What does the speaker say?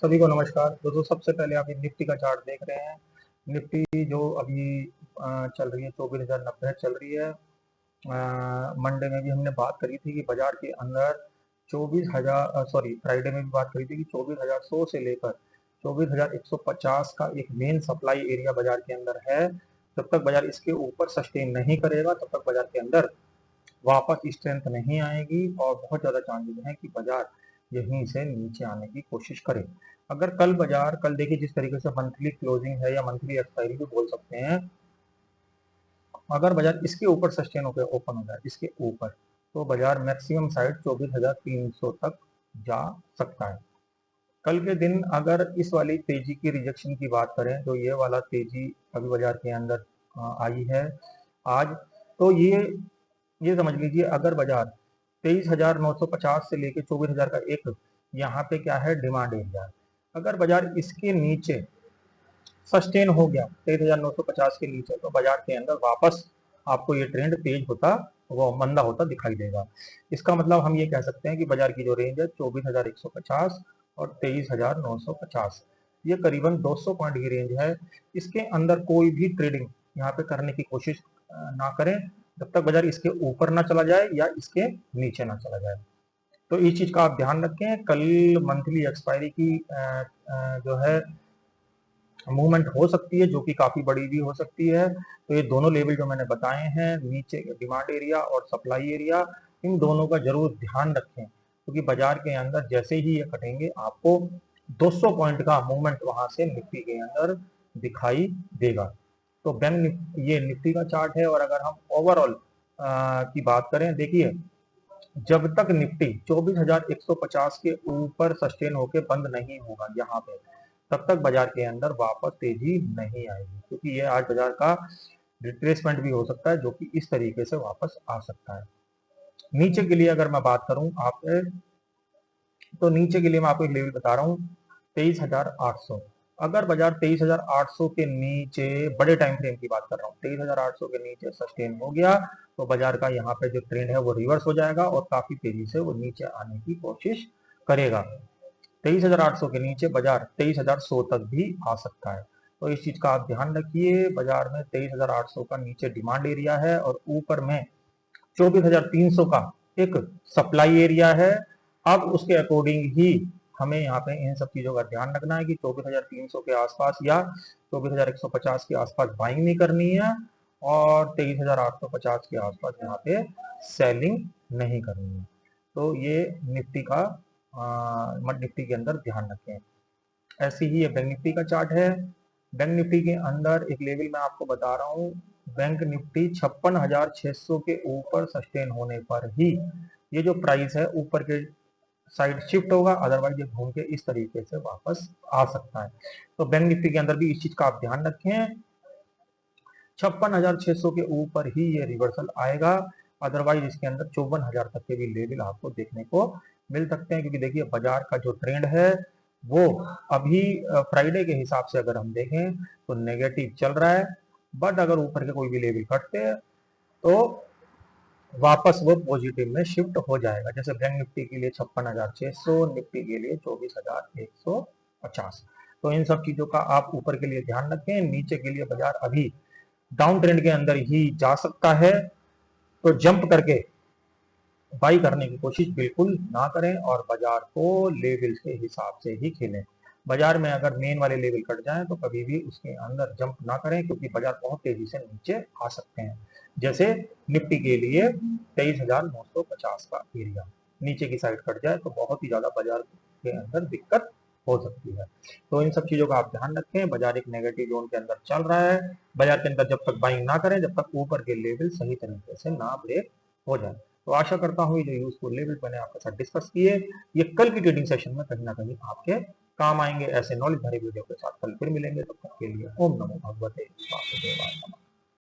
सभी को नमस्कार दोस्तों। सबसे पहले आप निफ्टी का चार्ट देख रहे हैं। निफ्टी जो अभी चल रही है 24,090 चल रही है। मंडे में भी हमने बात करी थी कि बाजार के अंदर 24,000 फ्राइडे में भी बात करी थी कि 24,100 से लेकर 24,150 का एक मेन सप्लाई एरिया बाजार के अंदर है। जब तक बाजार इसके ऊपर सस्टेन नहीं करेगा तब तक बाजार के अंदर वापस स्ट्रेंथ नहीं आएगी और बहुत ज़्यादा चांसेस हैं कि बाजार यहीं से नीचे आने की कोशिश करे। अगर कल देखिए जिस तरीके से मंथली क्लोजिंग है या मंथली एक्सपायरी भी बोल सकते हैं, अगर बाजार इसके ऊपर सस्टेन होकर ओपन हो जाए इसके ऊपर, तो बाजार मैक्सिमम साइड 24,300 तक जा सकता है। कल के दिन अगर इस वाली तेजी की रिजेक्शन की बात करें तो ये वाला तेजी अभी बाजार के अंदर आई है आज, तो ये समझ लीजिए अगर बाजार 23,950 से लेके 24,000 का एक यहाँ पे क्या है डिमांड एरिया है। अगर बाजार इसके नीचे सस्टेन हो गया 23,950 के नीचे, तो बाजार के अंदर वापस आपको ये ट्रेंड तेज होता वो मंदा होता दिखाई देगा। इसका मतलब हम ये कह सकते हैं कि बाजार की जो रेंज है 24,150 और 23,950, ये करीबन 200 पॉइंट की रेंज है। इसके अंदर कोई भी ट्रेडिंग यहाँ पे करने की कोशिश ना करें जब तक बाजार इसके ऊपर ना चला जाए या इसके नीचे ना चला जाए। तो इस चीज का आप ध्यान रखें। कल मंथली एक्सपायरी की जो है मूवमेंट हो सकती है जो कि काफी बड़ी भी हो सकती है। तो ये दोनों लेवल जो मैंने बताए हैं, नीचे डिमांड एरिया और सप्लाई एरिया, इन दोनों का जरूर ध्यान रखें क्योंकि बाजार के अंदर जैसे ही ये कटेंगे आपको 200 पॉइंट का मूवमेंट वहां से निफ्टी के अंदर दिखाई देगा। तो ये निफ्टी का चार्ट है। और अगर हम ओवरऑल की बात करें, देखिए जब तक निफ्टी 24,150 के ऊपर सस्टेन होकर बंद नहीं होगा यहाँ पे, तब तक बाजार के अंदर वापस तेजी नहीं आएगी क्योंकि ये आज बाजार का रिट्रेसमेंट भी हो सकता है जो कि इस तरीके से वापस आ सकता है। नीचे के लिए अगर मैं बात करूं आप, तो नीचे के लिए मैं आपको एक लेवल बता रहा हूँ 23,800। अगर बाजार 23,800 के नीचे, बड़े टाइम फ्रेम की बात कर रहा हूँ, 23,800 के नीचे सस्टेन हो गया तो बाजार का यहाँ पे जो ट्रेंड है वो रिवर्स हो जाएगा और काफी तेजी से वो नीचे आने की कोशिश करेगा। 23,800 के नीचे बाजार 23,100 तक भी आ सकता है। तो इस चीज का आप ध्यान रखिए। बाजार में 23,800 का नीचे डिमांड एरिया है और ऊपर में 24,300 का एक सप्लाई एरिया है। अब उसके अकॉर्डिंग ही हमें यहाँ पे इन सब चीजों का ध्यान रखना है कि 24,300 के आसपास या 24,150 के आसपास बाइंग नहीं करनी है और 23,850 के आसपास यहाँ पे सेलिंग नहीं करनी है। तो ये निफ्टी का निफ्टी के अंदर ध्यान रखें। ऐसे ही ये बैंक निफ्टी का चार्ट है। बैंक निफ्टी के अंदर एक लेवल मैं आपको बता रहा हूँ, बैंक निफ्टी 56,600 के ऊपर सस्टेन होने पर ही ये जो प्राइस है ऊपर के साइड शिफ्ट होगा, अदरवाइज ये घूम के इस तरीके से वापस आ सकता है। तो बैंक निफ्टी के अंदर भी इस चीज का आप ध्यान रखें, 56,600 के ऊपर ही ये रिवर्सल आएगा, अदरवाइज इसके अंदर 54,000 तक के भी लेवल आपको देखने को मिल सकते हैं। क्योंकि देखिए बाजार का जो ट्रेंड है वो अभी फ्राइडे के हिसाब से अगर हम देखें तो नेगेटिव चल रहा है, बट अगर ऊपर के कोई भी लेवल कटते हैं तो वापस वो पॉजिटिव में शिफ्ट हो जाएगा। जैसे बैंक निफ्टी के लिए 56,600, निफ्टी के लिए 24,150। तो इन सब चीजों का आप ऊपर के लिए ध्यान रखें। नीचे के लिए बाजार अभी डाउन ट्रेंड के अंदर ही जा सकता है, तो जंप करके बाई करने की कोशिश बिल्कुल ना करें और बाजार को लेवल के हिसाब से ही खेलें। बाजार में अगर मेन वाले लेवल कट जाए तो कभी भी उसके अंदर जंप ना करें क्योंकि बाजार बहुत तेजी से नीचे आ सकते हैं। जैसे निफ्टी के लिए 23,950 का एरिया नीचे की साइड कट जाए तो बहुत ही ज्यादा बाजार के अंदर दिक्कत हो सकती है। तो इन सब चीजों का आप ध्यान रखें। बाजार एक नेगेटिव जोन के अंदर चल रहा है, बाजार के अंदर जब तक बाइंग ना करें जब तक ऊपर के लेवल सही तरीके से ना ब्रेक हो जाए। तो आशा करता हूँ ये जो यूजफुल लेवल मैंने आपके साथ डिस्कस किए ये कल की ट्रेडिंग सेशन में कहीं ना कहीं आपके काम आएंगे। ऐसे नॉलेज भरे वीडियो के साथ कल फिर मिलेंगे, तब तक के लिए ओम नमो भगवते वासुदेवाय नमः।